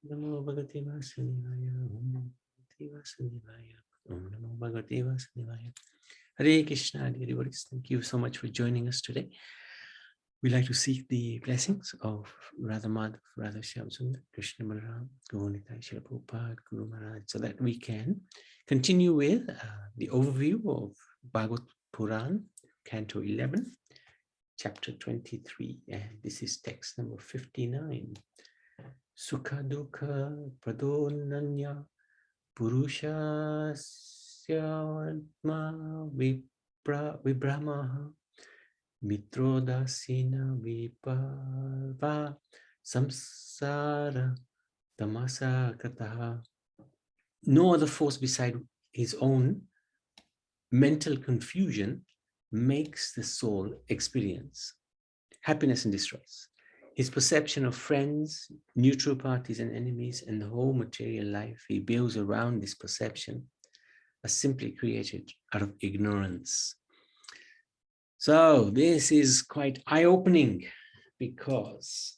Namo Bhagavate Vasudevaya. Om Namo Bhagavate Vasudevaya. Om Namo Bhagavate Vasudevaya. Hare Krishna, dear devotees. Thank you so much for joining us today. We like to seek the blessings of Radha Madhav, Radha Shyamsundar, Krishna Balaram, Gauranitai, Srila Prabhupada, Guru Maharaj, so that we can continue with the overview of Bhagavad Puran, Canto 11, chapter 23, and this is text number 59. Sukha Dukha Pradonanya Purusha Syatma Vibramaha Mitrodasina Vipava Samsara Tamasa Kataha. No other force beside his own mental confusion makes the soul experience happiness and distress. His perception of friends, neutral parties and enemies, and the whole material life he builds around this perception are simply created out of ignorance. So this is quite eye-opening because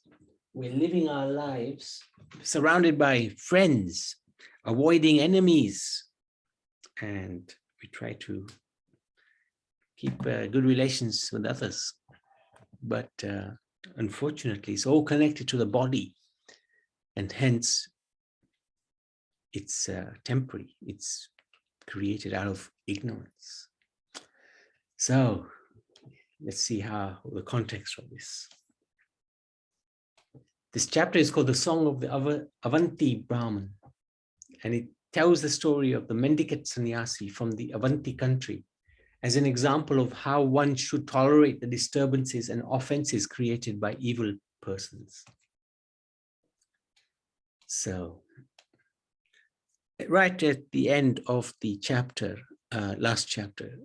we're living our lives surrounded by friends, avoiding enemies, and we try to keep good relations with others. But unfortunately, it's all connected to the body, and hence it's temporary. It's created out of ignorance. So let's see how the context of this. This chapter is called the Song of the Avanti Brahman, and it tells the story of the mendicant sannyasi from the Avanti country as an example of how one should tolerate the disturbances and offenses created by evil persons. So, right at the end of the chapter, last chapter,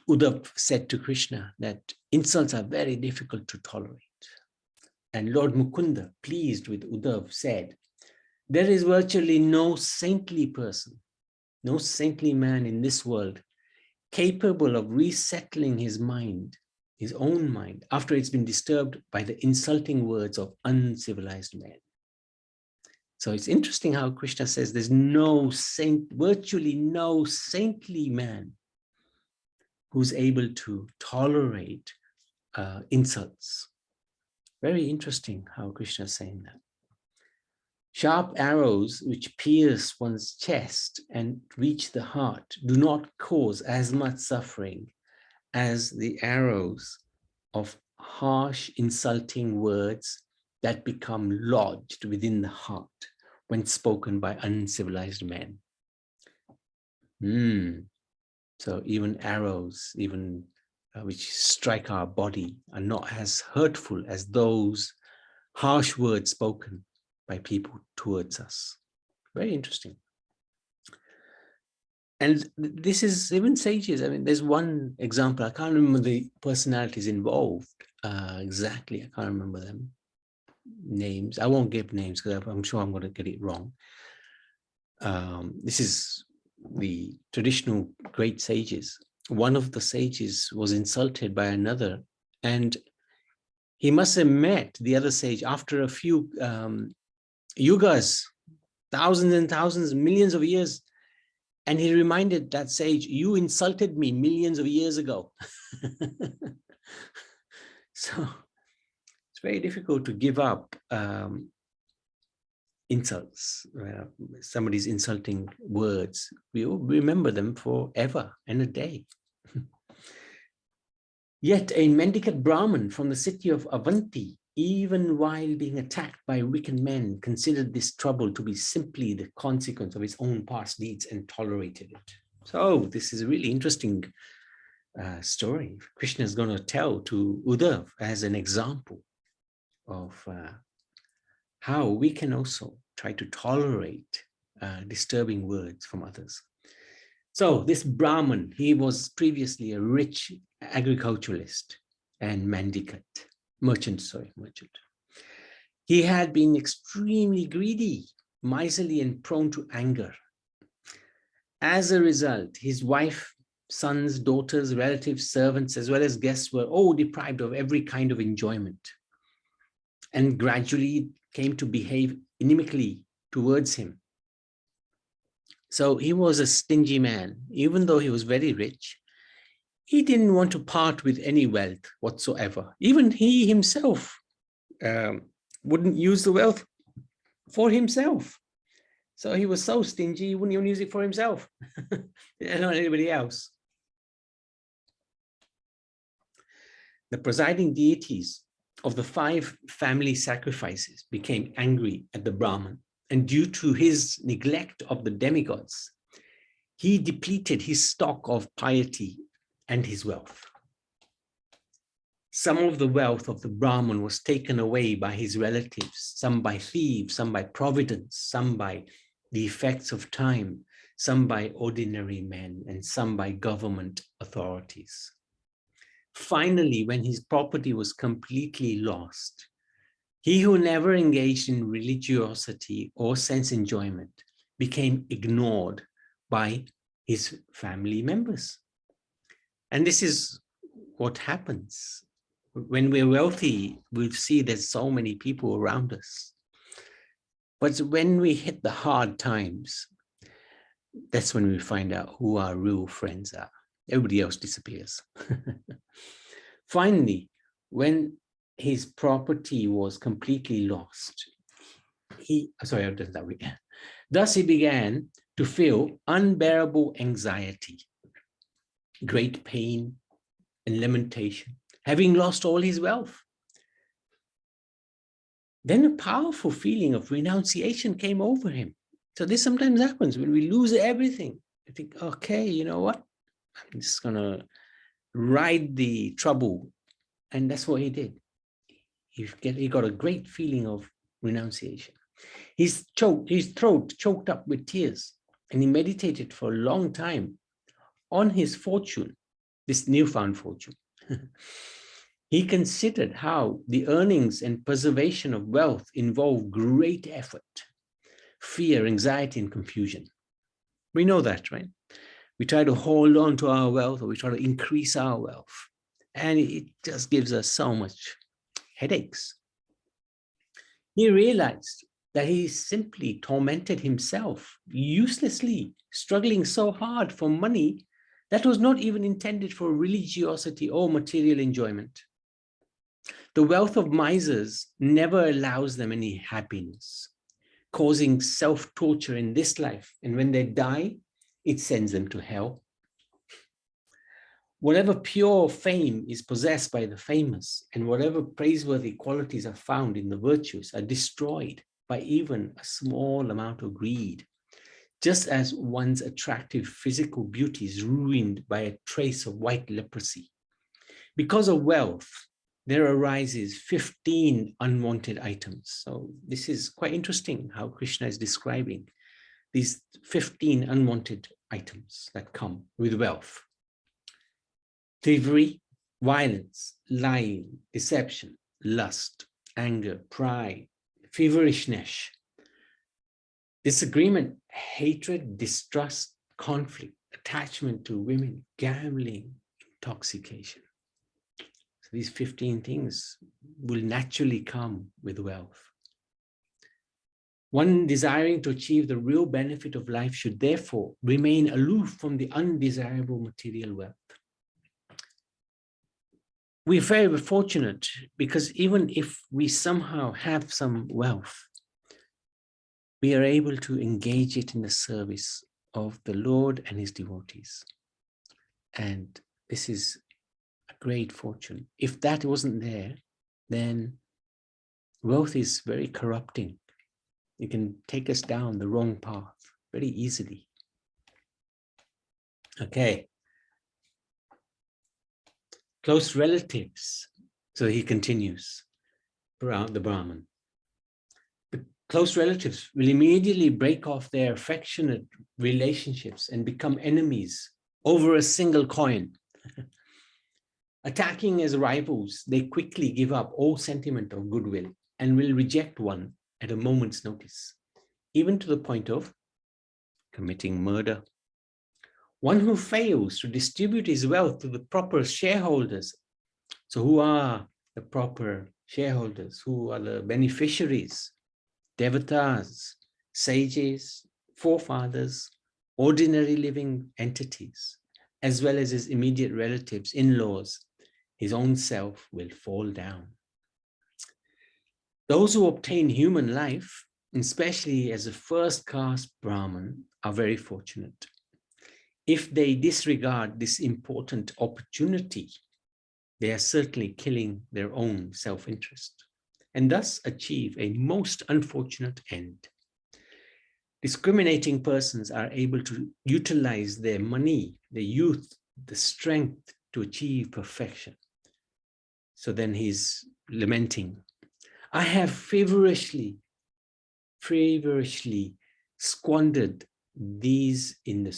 Uddhav said to Krishna that insults are very difficult to tolerate. And Lord Mukunda, pleased with Uddhav, said, there is virtually no saintly person, no saintly man in this world capable of resettling his mind, his own mind, after it's been disturbed by the insulting words of uncivilized men. So it's interesting how Krishna says there's no saint, virtually no saintly man who's able to tolerate insults. Very interesting how Krishna is saying that. Sharp arrows which pierce one's chest and reach the heart do not cause as much suffering as the arrows of harsh, insulting words that become lodged within the heart when spoken by uncivilized men. So even arrows, even which strike our body, are not as hurtful as those harsh words spoken by people towards us. Very interesting. And this is even sages. I mean, there's one example. I can't remember the personalities involved exactly. I can't remember them names. I won't give names because I'm sure I'm going to get it wrong. This is the traditional great sages. One of the sages was insulted by another, and he must have met the other sage after a few yugas, thousands and thousands, millions of years. And he reminded that sage, you insulted me millions of years ago. So it's very difficult to give up insults, somebody's insulting words. We all remember them forever and a day. Yet a mendicant Brahmin from the city of Avanti, even while being attacked by wicked men, considered this trouble to be simply the consequence of his own past deeds and tolerated it. So this is a really interesting story Krishna is going to tell to Uddhav as an example of how we can also try to tolerate disturbing words from others. So this Brahman, he was previously a rich agriculturalist and merchant. He had been extremely greedy, miserly, and prone to anger. As a result, his wife, sons, daughters, relatives, servants, as well as guests were all deprived of every kind of enjoyment. and gradually came to behave inimically towards him. So he was a stingy man. Even though he was very rich, he didn't want to part with any wealth whatsoever. Even he himself wouldn't use the wealth for himself. So he was so stingy, he wouldn't even use it for himself, not anybody else. The presiding deities of the 5 family sacrifices became angry at the Brahman, and due to his neglect of the demigods, he depleted his stock of piety and his wealth. Some of the wealth of the Brahman was taken away by his relatives, some by thieves, some by providence, some by the effects of time, some by ordinary men, and some by government authorities. Finally, when his property was completely lost, he who never engaged in religiosity or sense enjoyment became ignored by his family members. And this is what happens. When we're wealthy, we'll see there's so many people around us. But when we hit the hard times, that's when we find out who our real friends are. Everybody else disappears. Finally, when his property was completely lost, I've done that way. Thus he began to feel unbearable anxiety, great pain and lamentation, having lost all his wealth. Then a powerful feeling of renunciation came over him. So this sometimes happens when we lose everything. I think, okay, you know what? I'm just going to ride the trouble. And that's what he did. He got a great feeling of renunciation. His throat choked up with tears, and he meditated for a long time on his fortune, this newfound fortune. He considered how the earnings and preservation of wealth involve great effort, fear, anxiety, and confusion. We know that, right? We try to hold on to our wealth, or we try to increase our wealth, and it just gives us so much headaches. He realized that he simply tormented himself uselessly, struggling so hard for money that was not even intended for religiosity or material enjoyment. The wealth of misers never allows them any happiness, causing self-torture in this life. And when they die, it sends them to hell. Whatever pure fame is possessed by the famous, and whatever praiseworthy qualities are found in the virtuous, are destroyed by even a small amount of greed, just as one's attractive physical beauty is ruined by a trace of white leprosy. Because of wealth, there arises 15 unwanted items. So this is quite interesting how Krishna is describing these 15 unwanted items that come with wealth. Thievery, violence, lying, deception, lust, anger, pride, feverishness, disagreement, hatred, distrust, conflict, attachment to women, gambling, intoxication. So these 15 things will naturally come with wealth. One desiring to achieve the real benefit of life should therefore remain aloof from the undesirable material wealth. We're very fortunate because even if we somehow have some wealth, we are able to engage it in the service of the Lord and his devotees. And this is a great fortune. If that wasn't there, then wealth is very corrupting. It can take us down the wrong path very easily. Okay. Close relatives. So he continues, the Brahman. The close relatives will immediately break off their affectionate relationships and become enemies over a single coin. Attacking as rivals, they quickly give up all sentiment of goodwill and will reject one at a moment's notice, even to the point of committing murder. One who fails to distribute his wealth to the proper shareholders, so who are the proper shareholders, who are the beneficiaries, devatas, sages, forefathers, ordinary living entities, as well as his immediate relatives, in-laws, his own self will fall down. Those who obtain human life, especially as a first caste Brahmin, are very fortunate. If they disregard this important opportunity, they are certainly killing their own self-interest and thus achieve a most unfortunate end. Discriminating persons are able to utilize their money, their youth, the strength to achieve perfection. So then he's lamenting, I have feverishly squandered these in the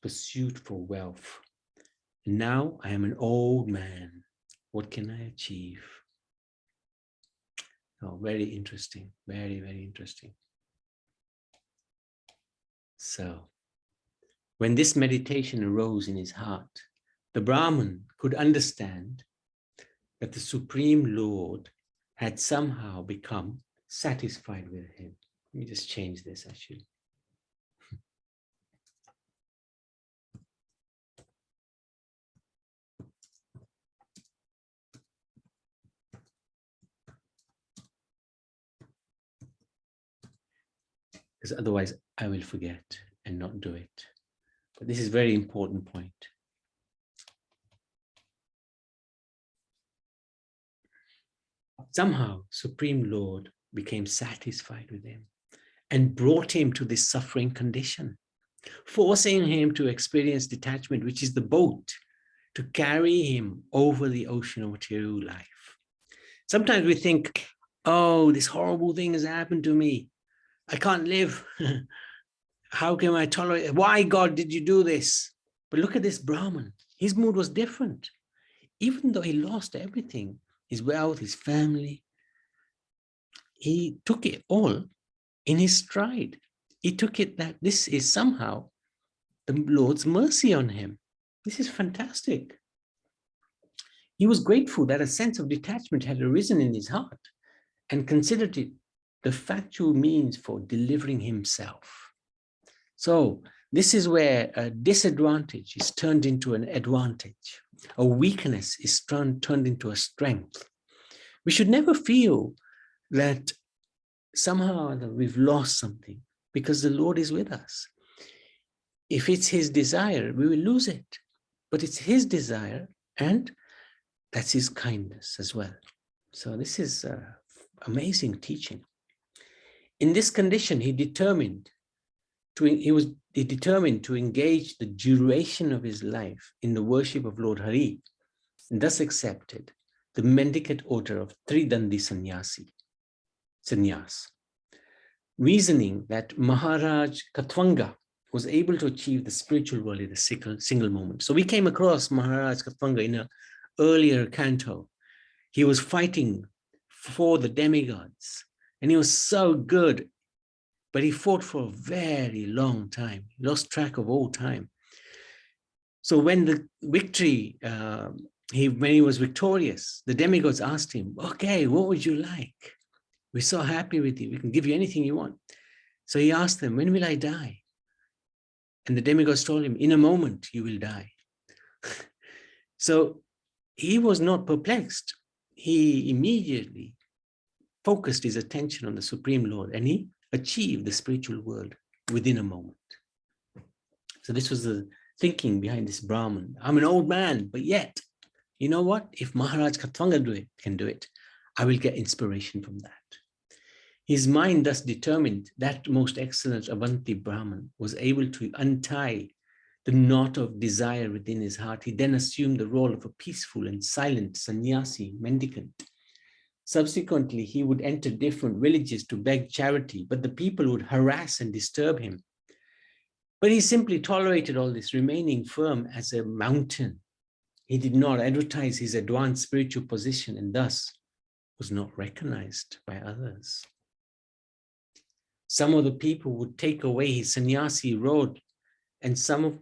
pursuit for wealth. Now I am an old man. What can I achieve? Oh, very interesting. Very, very interesting. So, when this meditation arose in his heart, the Brahmin could understand that the Supreme Lord had somehow become satisfied with him. Let me just change this actually. Because otherwise I will forget and not do it. But this is a very important point. Somehow, Supreme Lord became satisfied with him and brought him to this suffering condition, forcing him to experience detachment, which is the boat, to carry him over the ocean of material life. Sometimes we think, oh, this horrible thing has happened to me. I can't live. How can I tolerate it? Why, God, did you do this? But look at this Brahman. His mood was different. Even though he lost everything, his wealth, his family, he took it all in his stride. He took it that this is somehow the Lord's mercy on him. This is fantastic. He was grateful that a sense of detachment had arisen in his heart and considered it the factual means for delivering himself. So this is where a disadvantage is turned into an advantage. A weakness is turned into a strength. We should never feel that somehow we've lost something, because the Lord is with us. If it's his desire, we will lose it. But it's his desire, and that's his kindness as well. So this is amazing teaching. In this condition, he determined to engage the duration of his life in the worship of Lord Hari, and thus accepted the mendicant order of Tridandi sannyas, reasoning that Maharaj Katwanga was able to achieve the spiritual world in a single moment. So we came across Maharaj Katwanga in an earlier canto. He was fighting for the demigods, and he was so good, but he fought for a very long time. He lost track of all time. So when the victory, when he was victorious, the demigods asked him, okay, what would you like? We're so happy with you. We can give you anything you want. So he asked them, when will I die? And the demigods told him, in a moment, you will die. So he was not perplexed. He immediately focused his attention on the Supreme Lord, and he achieved the spiritual world within a moment. So this was the thinking behind this Brahmin. I'm an old man, but yet, you know what? If Maharaj Katwanga can do it, I will get inspiration from that. His mind thus determined that most excellent Avanti Brahman was able to untie the knot of desire within his heart. He then assumed the role of a peaceful and silent sannyasi, mendicant. Subsequently, he would enter different villages to beg charity, but the people would harass and disturb him. But he simply tolerated all this, remaining firm as a mountain. He did not advertise his advanced spiritual position, and thus was not recognized by others. Some of the people would take away his sannyasi robe, and some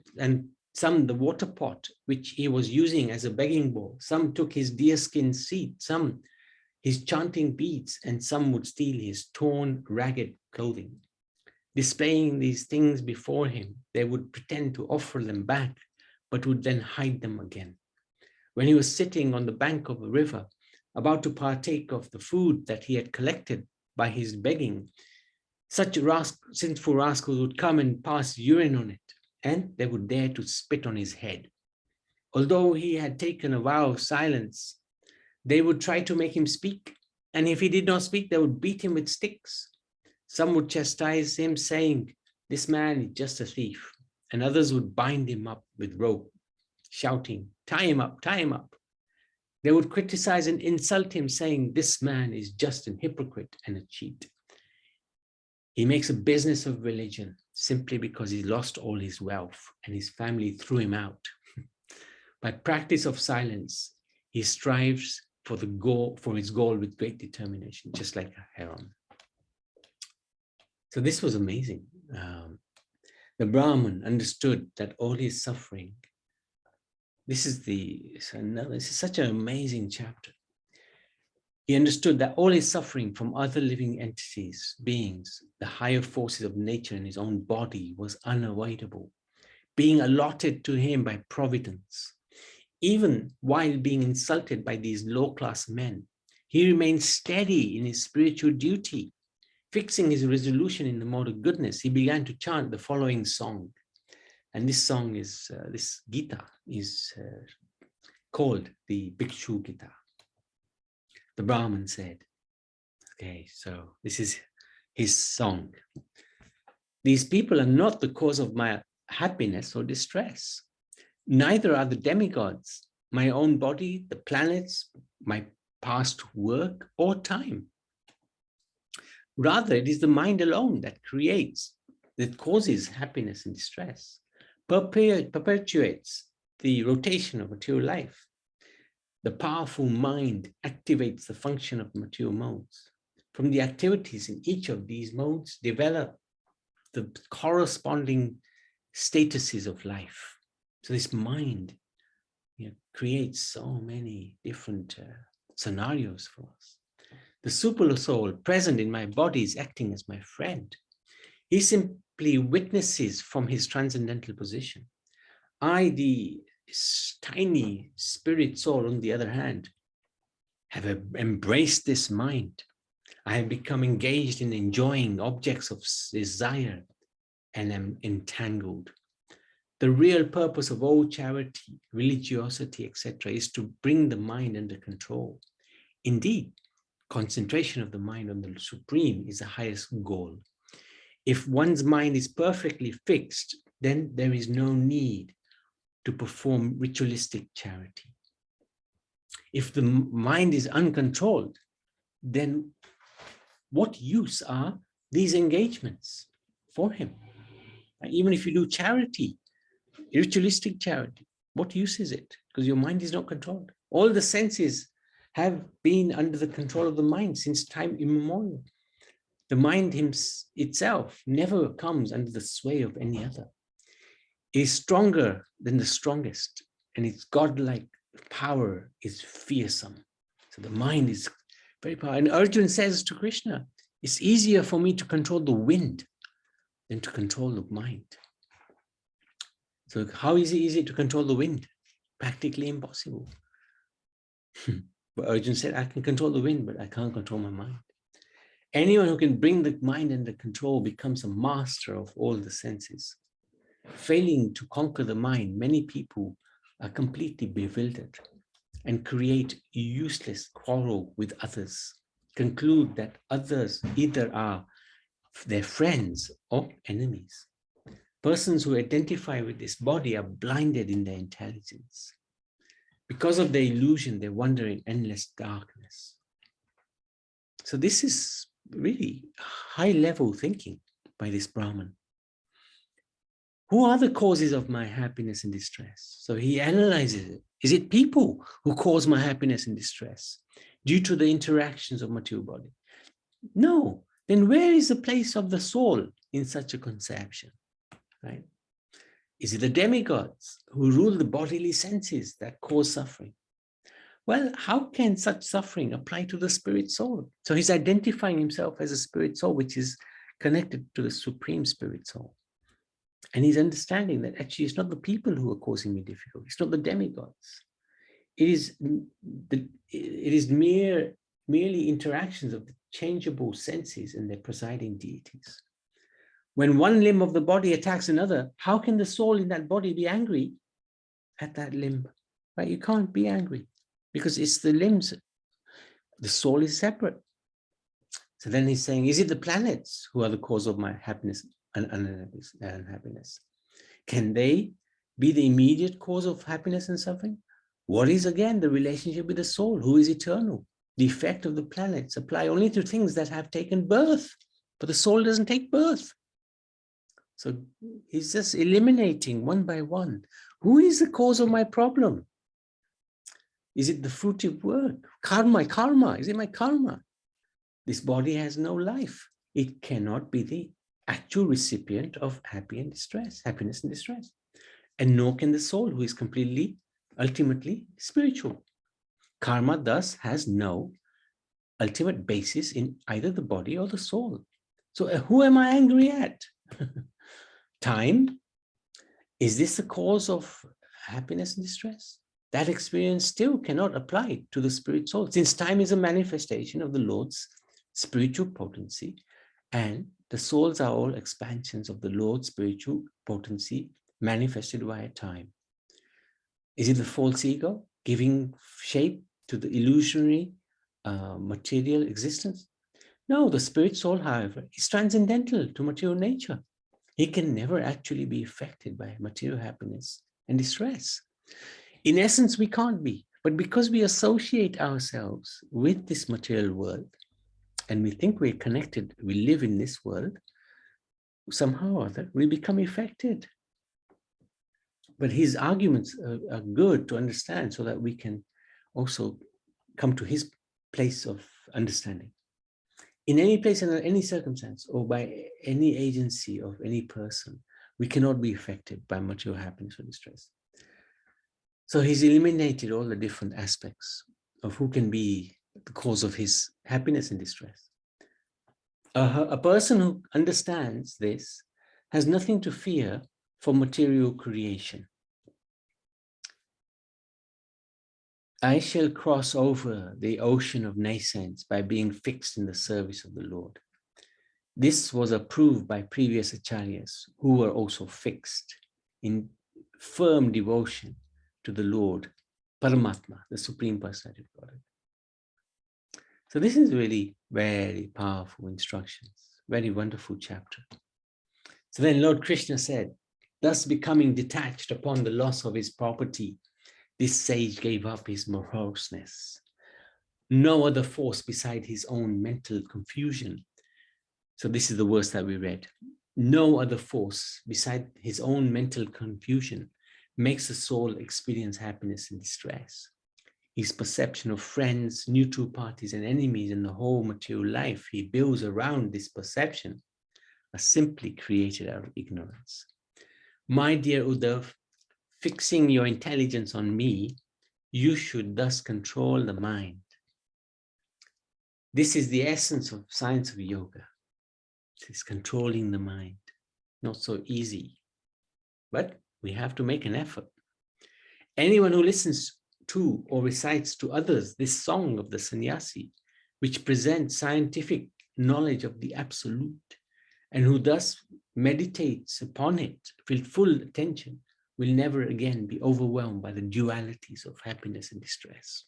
the water pot which he was using as a begging bowl. Some took his deerskin seat. Some his chanting beads, and some would steal his torn, ragged clothing. Displaying these things before him, they would pretend to offer them back, but would then hide them again. When he was sitting on the bank of a river, about to partake of the food that he had collected by his begging, such sinful rascals would come and pass urine on it, and they would dare to spit on his head. Although he had taken a vow of silence, they would try to make him speak, and if he did not speak, they would beat him with sticks. Some would chastise him, saying, "This man is just a thief," and others would bind him up with rope, shouting, "Tie him up, tie him up." They would criticize and insult him, saying, "This man is just an hypocrite and a cheat. He makes a business of religion simply because he lost all his wealth and his family threw him out." By practice of silence, he strives for his goal with great determination, just like a heron. So this was amazing. The Brahman understood that all his suffering, this is such an amazing chapter. He understood that all his suffering from other living entities, beings, the higher forces of nature in his own body was unavoidable, being allotted to him by providence. Even while being insulted by these low-class men, he remained steady in his spiritual duty. Fixing his resolution in the mode of goodness, he began to chant the following song. And this song is, this Gita is called the Bhikshu Gita. The Brahman said, okay, so this is his song. "These people are not the cause of my happiness or distress. Neither are the demigods, my own body, the planets, my past work or time. Rather, it is the mind alone that causes happiness and distress, perpetuates the rotation of material life. The powerful mind activates the function of material modes. From the activities in each of these modes develop the corresponding statuses of life." So this mind creates so many different scenarios for us. "The super soul present in my body is acting as my friend. He simply witnesses from his transcendental position. I, the tiny spirit soul, on the other hand, have embraced this mind. I have become engaged in enjoying objects of desire and am entangled. The real purpose of all charity, religiosity, etc., is to bring the mind under control. Indeed, concentration of the mind on the Supreme is the highest goal. If one's mind is perfectly fixed, then there is no need to perform ritualistic charity. If the mind is uncontrolled, then what use are these engagements for him? Even if you do charity, ritualistic charity, what use is it? Because your mind is not controlled. All the senses have been under the control of the mind since time immemorial. The mind itself never comes under the sway of any other. It is stronger than the strongest, and its godlike power is fearsome. So the mind is very powerful. And Arjuna says to Krishna, "It's easier for me to control the wind than to control the mind." So how is it easy to control the wind? Practically impossible. But Arjuna said, "I can control the wind, but I can't control my mind." Anyone who can bring the mind under control becomes a master of all the senses. Failing to conquer the mind, many people are completely bewildered and create useless quarrel with others, conclude that others either are their friends or enemies. Persons who identify with this body are blinded in their intelligence. Because of their illusion, they wander in endless darkness. So this is really high-level thinking by this Brahman. Who are the causes of my happiness and distress? So he analyzes it. Is it people who cause my happiness and distress due to the interactions of material body? No. Then where is the place of the soul in such a conception? Right? Is it the demigods who rule the bodily senses that cause suffering? Well, how can such suffering apply to the spirit soul? So he's identifying himself as a spirit soul, which is connected to the supreme spirit soul. And he's understanding that actually it's not the people who are causing me difficulty. It's not the demigods. It is merely interactions of the changeable senses and their presiding deities. When one limb of the body attacks another, how can the soul in that body be angry at that limb? Right? You can't be angry because it's the limbs. The soul is separate. So then he's saying, is it the planets who are the cause of my happiness and unhappiness? Can they be the immediate cause of happiness and suffering? What is again the relationship with the soul, who is eternal? The effect of the planets apply only to things that have taken birth, but the soul doesn't take birth. So he's just eliminating one by one. Who is the cause of my problem? Is it the fruitive work? Karma, is it my karma? This body has no life. It cannot be the actual recipient of happiness and distress. And nor can the soul, who is completely, ultimately spiritual. Karma thus has no ultimate basis in either the body or the soul. So who am I angry at? Time? Is this the cause of happiness and distress? That experience still cannot apply to the spirit soul, since time is a manifestation of the Lord's spiritual potency, and the souls are all expansions of the Lord's spiritual potency manifested via time. Is it the false ego giving shape to the illusionary material existence? No, the spirit soul, however, is transcendental to material nature. He can never actually be affected by material happiness and distress. In essence, we can't be, but because we associate ourselves with this material world, and we think we're connected, we live in this world, somehow or other, we become affected. But his arguments are good to understand so that we can also come to his place of understanding. In any place and any circumstance, or by any agency of any person, we cannot be affected by material happiness or distress. So he's eliminated all the different aspects of who can be the cause of his happiness and distress. A person who understands this has nothing to fear for material creation. I shall cross over the ocean of naysayers by being fixed in the service of the Lord. This was approved by previous acharyas who were also fixed in firm devotion to the Lord, Paramatma, the Supreme Personality of Godhead. So this is really very powerful instructions, very wonderful chapter. So then Lord Krishna said, thus becoming detached upon the loss of his property, this sage gave up his moroseness. No other force beside his own mental confusion. So this is the verse that we read. No other force beside his own mental confusion makes the soul experience happiness and distress. His perception of friends, neutral parties, and enemies in the whole material life he builds around this perception are simply created out of ignorance. My dear Uddhav, fixing your intelligence on me, you should thus control the mind. This is the essence of science of yoga. It is controlling the mind. Not so easy, but we have to make an effort. Anyone who listens to or recites to others this song of the sannyasi, which presents scientific knowledge of the absolute, and who thus meditates upon it with full attention, will never again be overwhelmed by the dualities of happiness and distress.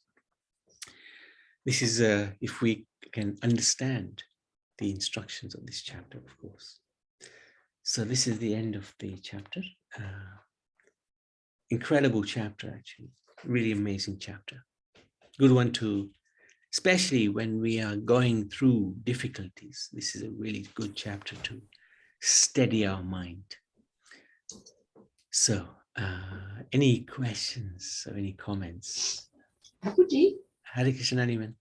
This is if we can understand the instructions of this chapter, of course. So this is the end of the chapter. Incredible chapter, actually. Really amazing chapter. Good one to, especially when we are going through difficulties. This is a really good chapter to steady our mind. So, any questions or any comments? Thakurji? Hare Krishna, Niman.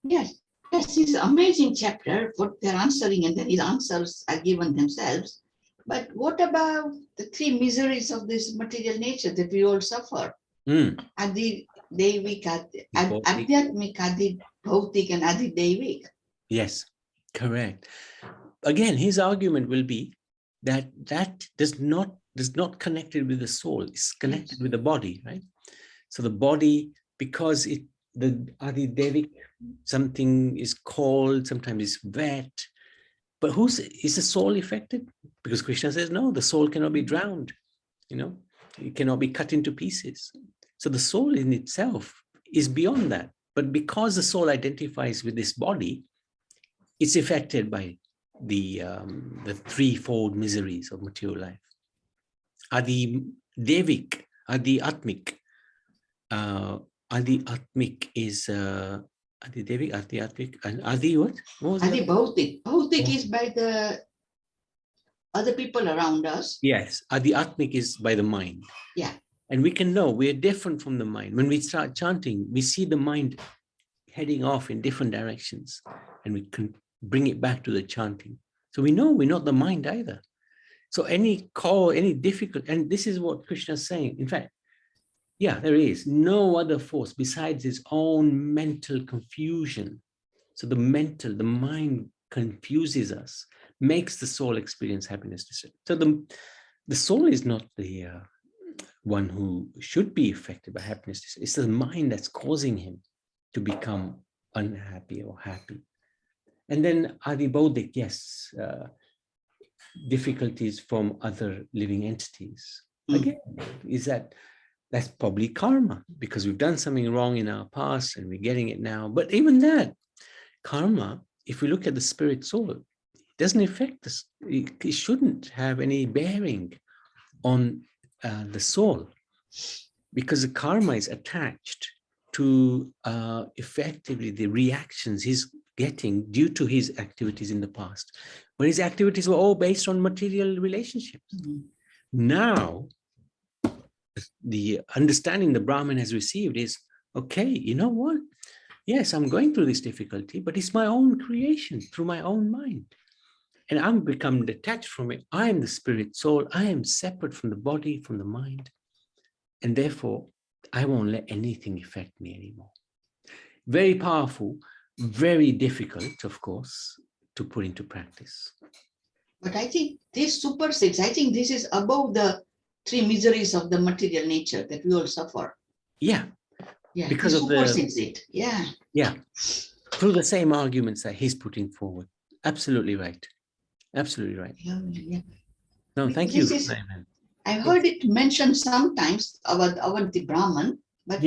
Yes, this is an amazing chapter, what they're answering, and then his answers are given themselves. But what about the three miseries of this material nature that we all suffer? And the Devik, Adhyatmik, Adi Bhautik, and Adi Devik. Yes, correct. Again, his argument will be that that does not connected with the soul. It's connected with the body, right? So the body, because the Adi Devik, something is cold, sometimes it's wet. But is the soul affected? Because Krishna says, no, the soul cannot be drowned, it cannot be cut into pieces. So the soul in itself is beyond that. But because the soul identifies with this body, it's affected by the threefold miseries of material life. Adi Devik, Adi Atmik. Adi Atmik is Adi Devik, Adi Atmik, and Adi what? What was Adi it? Bhautik. Bhautik is by the other people around us. Yes, Adi Atmik is by the mind. Yeah. And we can know we're different from the mind. When we start chanting, we see the mind heading off in different directions, and we can bring it back to the chanting. So we know we're not the mind either. So any call, any difficult, and this is what Krishna is saying. In fact, yeah, there is no other force besides his own mental confusion. So the mind confuses us, makes the soul experience happiness. So the soul is not the one who should be affected by happiness. It's the mind that's causing him to become unhappy or happy. And then Adi Baudik, yes, difficulties from other living entities. Again, that's probably karma, because we've done something wrong in our past and we're getting it now. But even that karma, if we look at the spirit soul, it doesn't affect us. It shouldn't have any bearing on the soul, because the karma is attached to effectively the reactions he's getting due to his activities in the past, when his activities were all based on material relationships. Now, the understanding the Brahmin has received is, okay, you know what? Yes, I'm going through this difficulty, but it's my own creation through my own mind. And I'm become detached from it. I am the spirit soul. I am separate from the body, from the mind. And therefore, I won't let anything affect me anymore. Very powerful, very difficult, of course, to put into practice. But I think this supersedes. I think this is above the three miseries of the material nature that we all suffer. Yeah. Yeah, because of supersedes it. Yeah. Yeah. Through the same arguments that he's putting forward. Absolutely right. Absolutely right. Yeah. No, thank you. I've heard it mentioned sometimes about the Brahman, but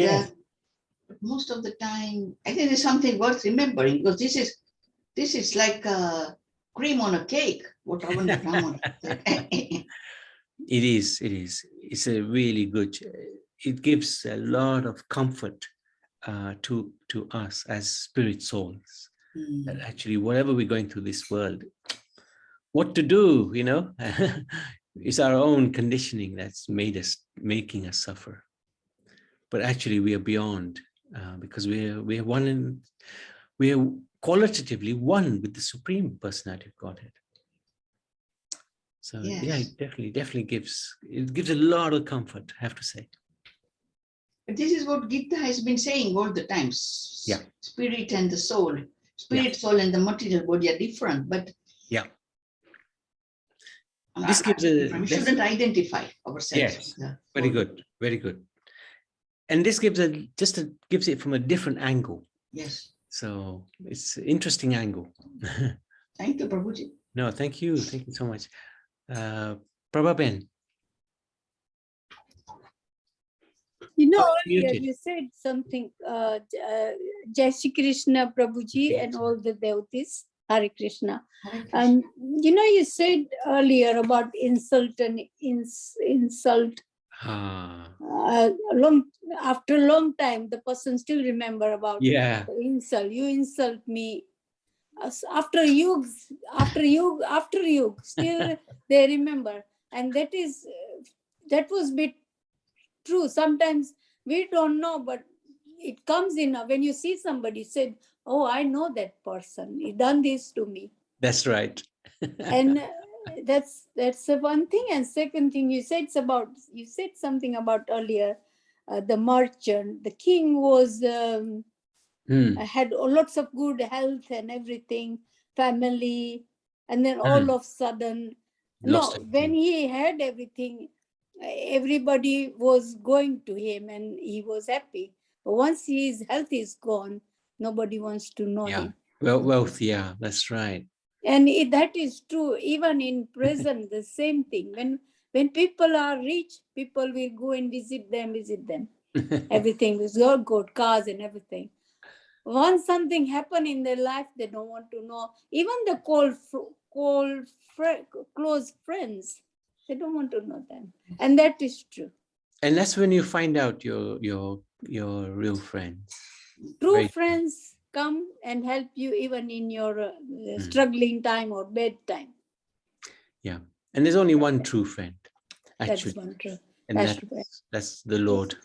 most of the time, I think there's something worth remembering, because this is like cream on a cake, what Avanti Brahman said. It is. It's a really good, it gives a lot of comfort to us as spirit souls. That actually, whatever we're going through this world, what to do, it's our own conditioning that's making us suffer. But actually, we are beyond, because we are one, we are qualitatively one with the Supreme Personality of Godhead. So yeah, it definitely gives a lot of comfort, I have to say. This is what Gita has been saying all the time. Yeah. Spirit and the soul. Spirit, soul, and the material body are different, but this gives we shouldn't identify ourselves. Yes, very good, very good. And this gives it from a different angle. Yes. So it's an interesting angle. Thank you, Prabhuji. No, thank you so much. Prabhaben. Earlier you said something, Jai Shri Krishna, Prabhuji, and all the devotees, Hare Krishna. You said earlier about insult and insult. After a long time, the person still remember about the insult. You insult me. After you, still they remember. And that was bit true. Sometimes we don't know, but it comes in when you see somebody said, oh, I know that person, he done this to me. That's right. And that's the one thing. And second thing, you said something about earlier, the merchant. The king was Mm. had lots of good health and everything, family, and then Mm. all of a sudden, Lost no, when everything. he had everything, everybody was going to him and he was happy. But once his health is gone, nobody wants to know Yeah. him. Well, wealth. Yeah, that's right. And that is true even in prison. The same thing, when people are rich, people will go and visit them. Everything was all good, cars and everything. Once something happen in their life, they don't want to know. Even the close friends, they don't want to know them. And that is true. And that's when you find out your real friends. True Very true. friends come and help you even in your struggling time or bad time. Yeah. And there's only one true friend, That's actually. one true. And that's the Lord.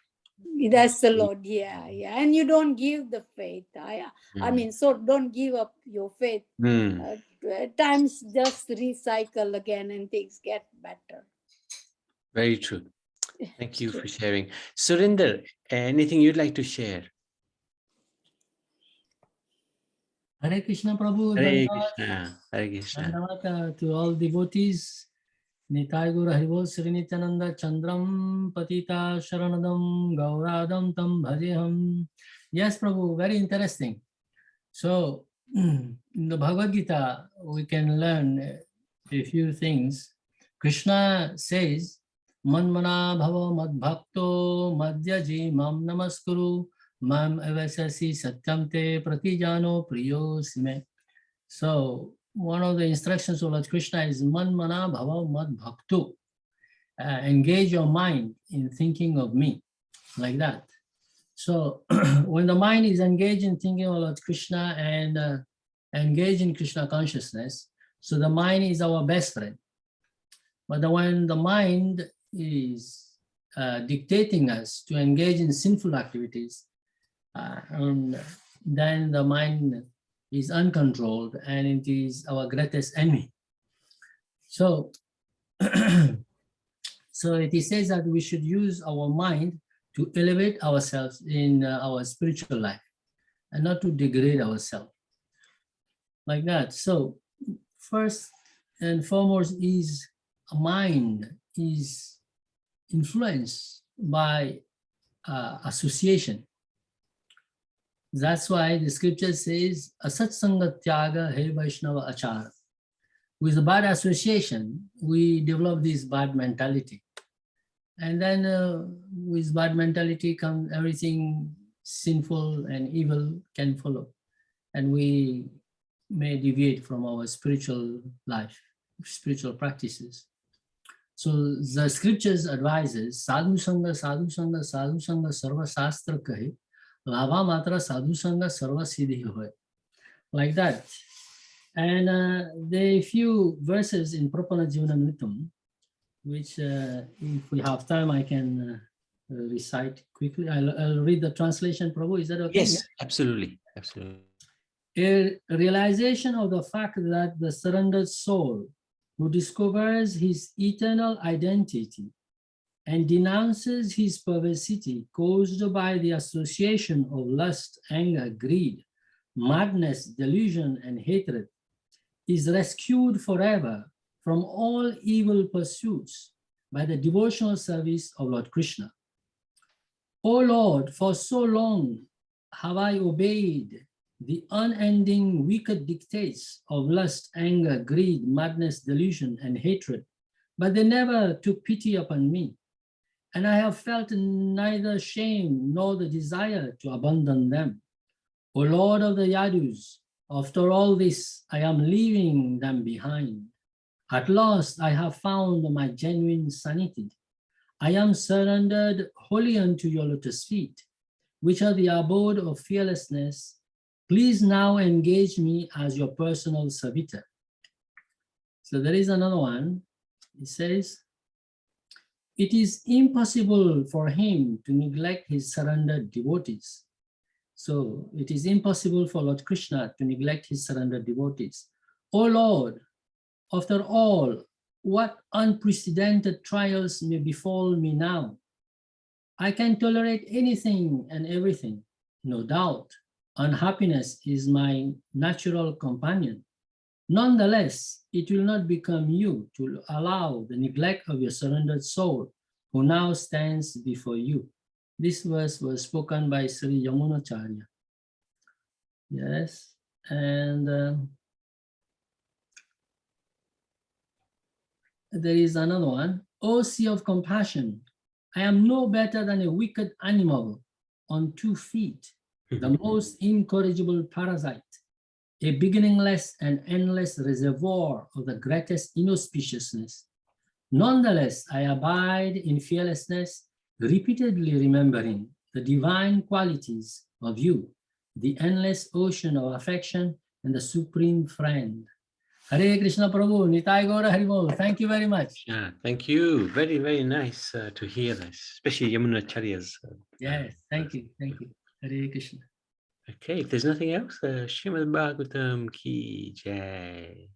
That's the Lord. Yeah. And you don't give the faith. I mean, so don't give up your faith. Times just recycle again and things get better. Very true. Thank you for sharing. Surinder, anything you'd like to share? Hare Krishna Prabhu. Hare Krishna. Hare Krishna. Dandavad to all devotees. Nitai Guru Haribol Sri Nityananda Chandram Patita Sharanadam Gauradam Tam Bhajeham. Yes, Prabhu, very interesting. So, in the Bhagavad Gita, we can learn a few things. Krishna says, Manmana Bhava Madbhakto Madhyaji Mam Namaskuru Mam Evasasi Satyamte Pratijano Priyo Sime. So, one of the instructions of Lord Krishna is Manmana Bhava Madbhakto. Engage your mind in thinking of me, like that. So when the mind is engaged in thinking of Lord Krishna and engaged in Krishna consciousness, so the mind is our best friend. But when the mind is dictating us to engage in sinful activities, and then the mind is uncontrolled and it is our greatest enemy. So, so it says that we should use our mind to elevate ourselves in our spiritual life and not to degrade ourselves like that. So first and foremost is a mind is influenced by association. That's why the scripture says asat sanga tyaga he vaishnava achara. With bad association, we develop this bad mentality. And then with bad mentality comes everything sinful and evil can follow. And we may deviate from our spiritual life, spiritual practices. So the scriptures advises, sadhu sanga, sadhu sanga, sadhu sanga, sarva shastra kahe, lava matra sadhu sanga, sarva siddhi hoy. Like that. And there are few verses in Prapana Jivanamritam, which if we have time, I can recite quickly. I'll read the translation, Prabhu. Is that okay? Yes, absolutely. Absolutely. A realization of the fact that the surrendered soul who discovers his eternal identity and denounces his perversity caused by the association of lust, anger, greed, madness, delusion, and hatred is rescued forever from all evil pursuits by the devotional service of Lord Krishna. O Lord, for so long have I obeyed the unending wicked dictates of lust, anger, greed, madness, delusion, and hatred, but they never took pity upon me. And I have felt neither shame nor the desire to abandon them. O Lord of the Yadus, after all this, I am leaving them behind. At last, I have found my genuine sanity. I am surrendered wholly unto your lotus feet, which are the abode of fearlessness. Please now engage me as your personal servitor. So there is another one. It says, it is impossible for him to neglect his surrendered devotees. So it is impossible for Lord Krishna to neglect his surrendered devotees. O Lord, after all, what unprecedented trials may befall me now? I can tolerate anything and everything. No doubt, unhappiness is my natural companion. Nonetheless, it will not become you to allow the neglect of your surrendered soul, who now stands before you. This verse was spoken by Sri Yamunacharya. Yes, and there is another one. O sea of compassion, I am no better than a wicked animal on 2 feet, the most incorrigible parasite, a beginningless and endless reservoir of the greatest inauspiciousness. Nonetheless, I abide in fearlessness, repeatedly remembering the divine qualities of you, the endless ocean of affection and the supreme friend. Hare Krishna Prabhu, Nitai Gaura Haribol. Thank you very much. Yeah, thank you. Very, very nice to hear this, especially Yamunacharya's. Yes, thank you. Thank you. Hare Krishna. Okay, if there's nothing else, Srimad Bhagavatam ki jai.